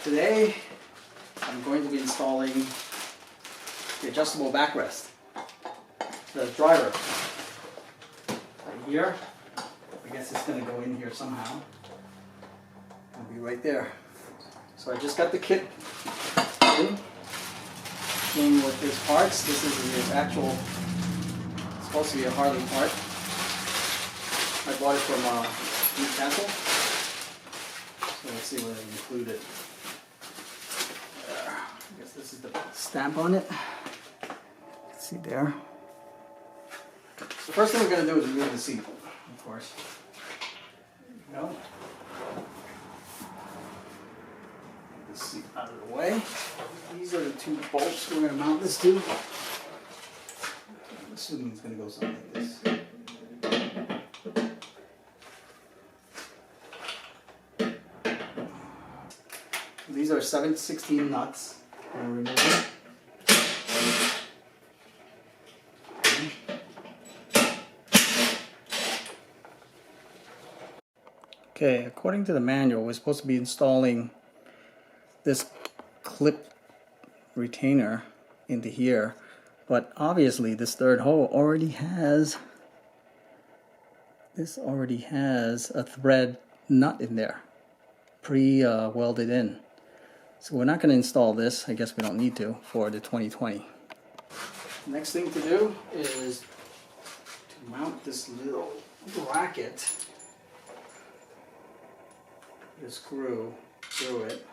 today I'm going to be installing the adjustable backrest, the driver right here. I guess it's going to go in here somehow. It'll be right there. So I just got the kit in. Came with his parts. This is the actual, it's supposed to be a Harley part. I bought it from Newcastle. So let's see what I included. There. I guess this is the stamp on it. Let's see there. The first thing we're going to do is remove the seat, of course. There you go. Get this seat out of the way. These are the two bolts we're going to mount this to. I'm assuming it's going to go something like this. These are 7/16 nuts. I'm going to remove them. Okay, according to the manual, we're supposed to be installing this clip retainer into here, but obviously this third hole already has a thread nut in there, pre-welded in. So we're not going to install this. I guess we don't need to for the 2020. Next thing to do is to mount this little bracket. The screw through it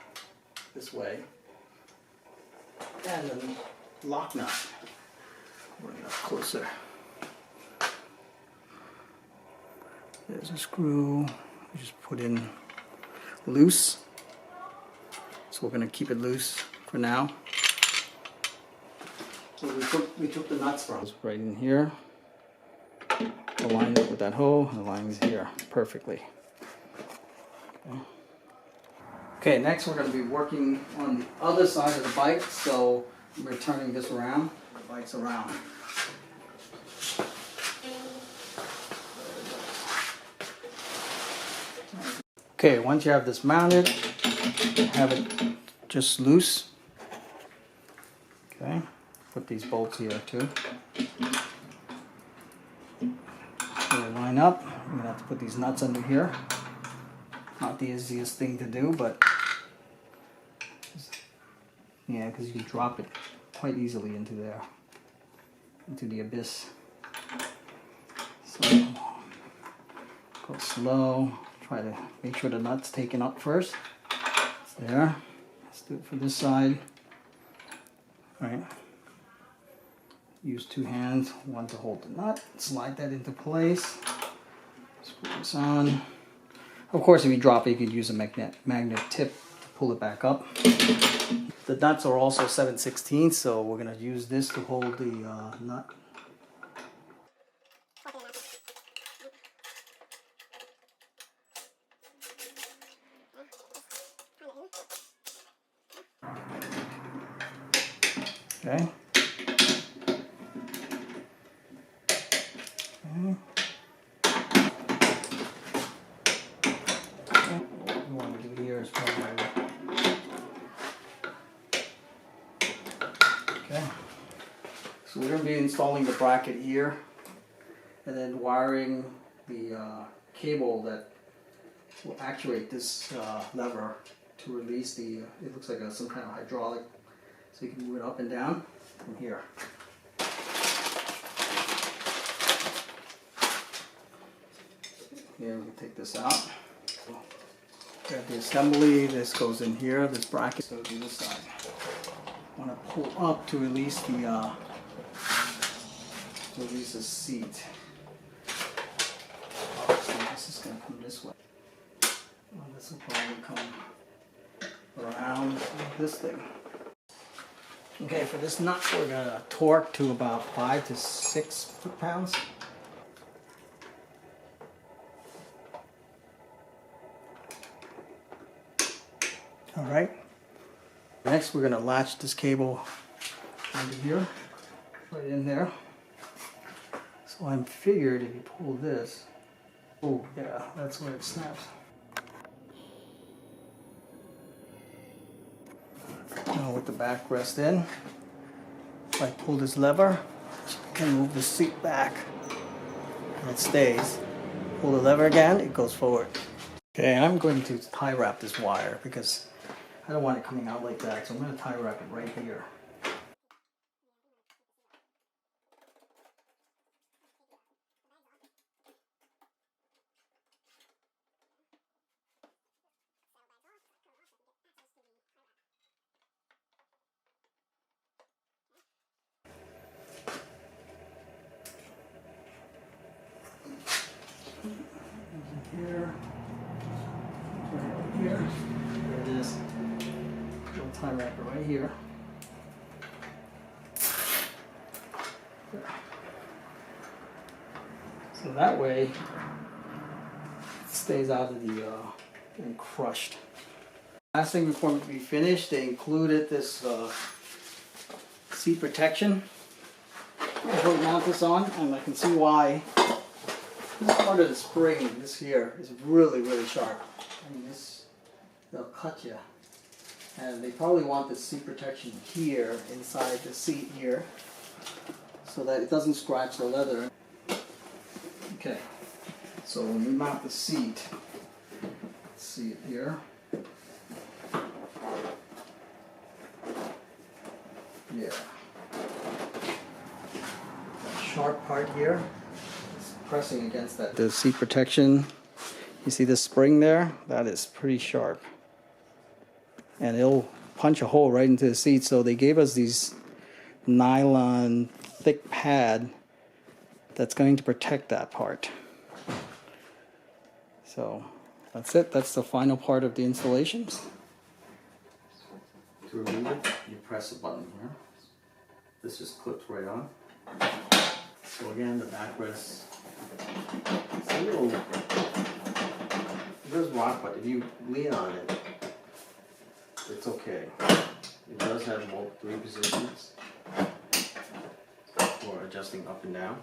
this way, and then lock nut. Bring it up closer. There's a screw. We just put in loose. So we're going to keep it loose for now. So we took the nuts from right in here. Align it with that hole. And aligns here perfectly. Okay, next we're going to be working on the other side of the bike, so we're turning this around. The bike's around. Okay, once you have this mounted, have it just loose. Okay, put these bolts here too. So they line up. I'm going to have to put these nuts under here. Not the easiest thing to do, but yeah, because you can drop it quite easily into there, into the abyss. So go slow. Try to make sure the nut's taken up first. It's there. Let's do it for this side. All right. Use two hands, one to hold the nut. Slide that into place. Screw this on. Of course, if you drop it, you could use a magnet tip to pull it back up. The nuts are also 7/16, so we're going to use this to hold the nut. Okay. What we want to do here is probably okay. So we're going to be installing the bracket here, and then wiring the cable that will actuate this lever to release the. It looks like some kind of hydraulic, so you can move it up and down from here. Here we can take this out. Grab the assembly. This goes in here. This bracket goes to this side. I want to pull up to release the seat. So this is going to come this way. Well, this will probably come around this thing. Okay, for this nut, we're going to torque to about 5 to 6 foot-pounds. All right. Next, we're going to latch this cable under here, right in there. So I figured if you pull this, oh yeah, that's where it snaps. put the backrest in. If I pull this lever, I can move the seat back and it stays. Pull the lever again, it goes forward. Okay, I'm going to tie wrap this wire because I don't want it coming out like that, so I'm going to tie wrap it right here. Here, right here, there it is. Little tie wrapper right here. So that way it stays out of the getting crushed. Last thing before we finish, they included this seat protection. I'm going to mount this on, and I can see why. This part of the spring, this here, is really, really sharp. I mean, they'll cut you. And they probably want the seat protection here, inside the seat here, so that it doesn't scratch the leather. Okay, so when we mount the seat, let's see it here. Yeah. That sharp part here. Pressing against that. The seat protection, you see the spring there? That is pretty sharp. And it'll punch a hole right into the seat. So they gave us these nylon thick pad that's going to protect that part. So that's it. That's the final part of the installation. To remove it, you press a button here. This just clips right on. So again, the backrest. It's a little, it does rock, but if you lean on it, it's okay. It does have 3 positions for adjusting up and down.